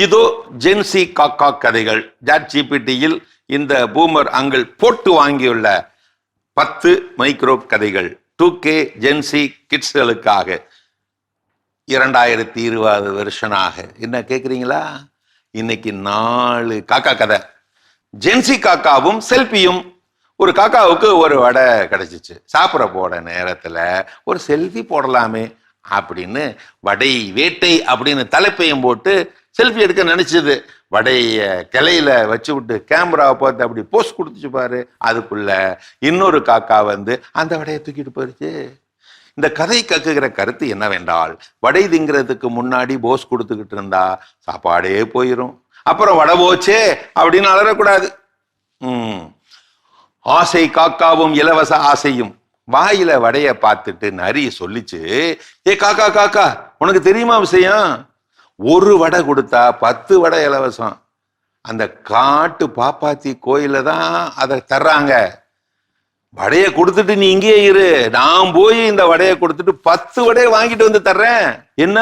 இதோ ஜென்சி காக்கா கதைகள். சாட் ஜிபிடியில் இந்த பூமர் அங்கிள் போட்டு வாங்கியுள்ள 10 மைக்ரோ கதைகள் 2K ஜென்சி கிட்ஸ்களுக்காக 2020 வருஷனாக. என்ன கேட்குறீங்களா? இன்னைக்கு 4 காக்கா கதை. ஜென்சி காக்காவும் செல்ஃபியும். ஒரு காக்காவுக்கு ஒரு வடை கிடைச்சிச்சு. சாப்பிட போட நேரத்துல ஒரு செல்ஃபி போடலாமே அப்படின்னு வடை வேட்டை அப்படின்னு தலைப்பையும் போட்டு செல்ஃபி எடுக்க நினைச்சது. வடைய கிளையில வச்சு விட்டு கேமராவை பார்த்து அப்படி போஸ்ட் கொடுத்துச்சு பாரு. அதுக்குள்ள இன்னொரு காக்கா வந்து அந்த வடையை தூக்கிட்டு போயிருச்சு. இந்த கதை கக்குகிற கருத்து என்னவென்றால், வடை திங்கிறதுக்கு முன்னாடி போஸ் கொடுத்துக்கிட்டு இருந்தா சாப்பாடே போயிடும். அப்புறம் வடை போச்சே அப்படின்னு அலறக்கூடாது. ஆசை காக்காவும் இலவச ஆசையும். வாயில வடைய பார்த்துட்டு நரி சொல்லிச்சு, ஏ காக்கா காக்கா, உனக்கு தெரியுமா விஷயம்? ஒரு வடை கொடுத்தா 10 வடை இலவசம். அந்த காட்டு பாப்பாத்தி கோயில தான் அதை தர்றாங்க. வடைய கொடுத்துட்டு நீ இங்கே இரு, நான் போய் இந்த வடையை கொடுத்துட்டு 10 வடையை வாங்கிட்டு வந்து தர்றேன். என்ன,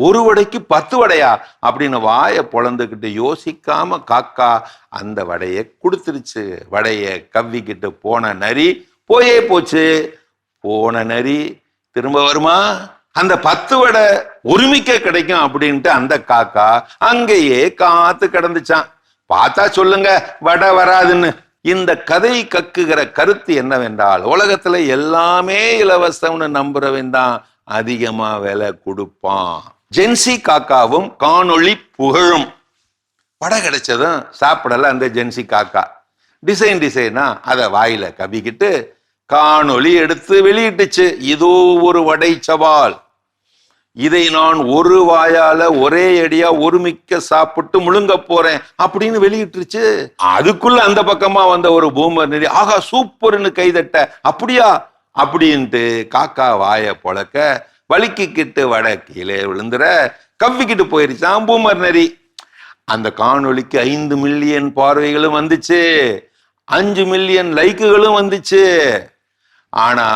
ஒரு வடைக்கு 10 வடையா அப்படின்னு வாயை பொழந்துக்கிட்டு யோசிக்காம காக்கா அந்த வடையை கொடுத்துருச்சு. வடைய கவ்விக்கிட்டு போன நரி போயே போச்சு. போன நரி திரும்ப வருமா? அந்த 10 வடை ஒருமிக்க கிடைக்கும் அப்படின்ட்டு அந்த காக்கா அங்கேயே காத்து கிடந்துச்சான். பார்த்தா சொல்லுங்க வடை வராதுன்னு. இந்த கதை கக்குகிற கருத்து என்னவென்றால், உலகத்துல எல்லாமே இலவசம்னு நம்புறவன் தான் அதிகமா விலை கொடுப்பான். ஜென்சி காக்காவும் காணொளி புகழும். வடை கிடைச்சதும் சாப்பிடல அந்த ஜென்சி காக்கா. டிசைனா அதை வாயில கவிக்கிட்டு காணொளி எடுத்து வெளியிட்டுச்சு. இதோ ஒரு வடை சவால், இதை நான் ஒரு வாயால ஒரே அடியா ஒருமிக்க சாப்பிட்டு முழுங்க போறேன் அப்படின்னு வெளியிட்டுருச்சு. அதுக்குள்ள அந்த பக்கமா வந்த ஒரு பூமர் நெறி, ஆகா சூப்பர்னு கைதட்ட, அப்படியா அப்படின்ட்டு காக்கா வாய பொழக்க வலிக்கிட்டு வடை கீழே விழுந்துற கவ்விக்கிட்டு போயிருச்சான் பூமர் நெறி. அந்த காணொளிக்கு 5 மில்லியன் பார்வைகளும் வந்துச்சு, 5 மில்லியன் லைக்குகளும் வந்துச்சு. ஆனா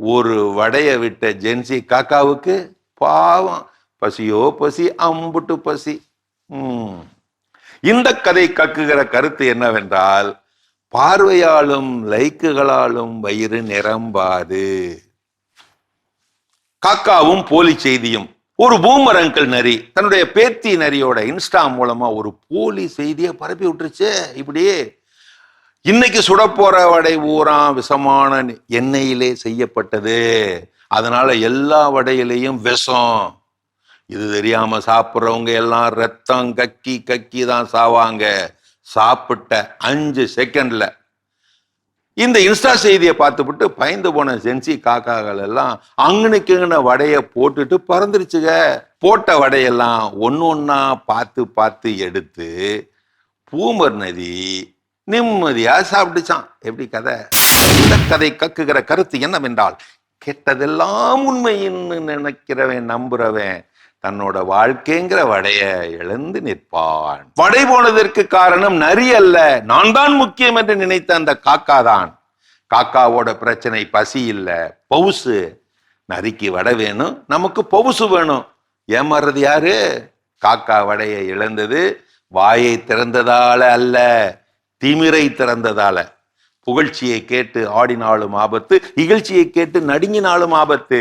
ஒரு வடைய விட்ட ஜென்சி காக்காவுக்கு பாவம், பசியோ பசி, அம்புட்டு பசி. இந்த கதை கக்குகிற கருத்து என்னவென்றால், பார்வையாலும் லைக்குகளாலும் வயிறு நிரம்பாது. காக்காவும் போலி செய்தியும். ஒரு பூமர் அங்கிள் நரி தன்னுடைய பேத்தி நரியோட இன்ஸ்டா மூலமா ஒரு போலி செய்தியை பரப்பி விட்டுருச்சு. இப்படி, இன்னைக்கு சுடப்போற வடை ஊரா விஷமான எண்ணெயிலே செய்யப்பட்டது, அதனால எல்லா வடையிலையும் விஷம். இது தெரியாம சாப்பிட்றவங்க எல்லாம் ரத்தம் கக்கி கக்கி தான் சாவாங்க. சாப்பிட்ட 5 செகண்ட்ல இந்த இன்ஸ்டா செய்தியை பார்த்துவிட்டு பயந்து போன ஜென்சி காக்காக்கள் எல்லாம் அங்கனுக்குங்கின வடைய போட்டுட்டு பறந்துருச்சுங்க. போட்ட வடையெல்லாம் ஒன்னா பார்த்து எடுத்து பூமர் நதி நிம்மதியா சாப்பிட்டுச்சான். எப்படி கதை? இந்த கதை கக்குகிற கருத்து என்னவென்றால், கெட்டதெல்லாம் உண்மைன்னு நினைக்கிறவன் நம்புறவன் தன்னோட வாழ்க்கைங்கிற வடைய இழந்து நிற்பான். வடை போனதற்கு காரணம் நரி அல்ல, நான் தான் முக்கியம் என்று நினைத்த அந்த காக்கா தான். காக்காவோட பிரச்சனை பசி இல்ல, பவுசு. நரிக்கு வடை வேணும், நமக்கு பவுசு வேணும். ஏமாறுறது யாரு? காக்கா வடையை இழந்தது வாயை திறந்ததால அல்ல, திமிரை திறந்ததால. புகழ்ச்சியை கேட்டு ஆடினாலும் ஆபத்து, இகழ்ச்சியை கேட்டு நடுங்கினாலும் ஆபத்து.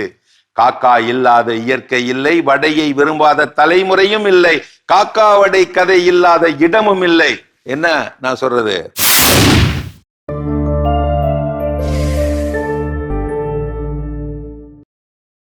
காக்கா இல்லாத இயற்கை இல்லை, வடையை விரும்பாத தலைமுறையும் இல்லை, காக்கா வடை கதை இல்லாத இடமும் இல்லை. என்ன நான் சொல்றது?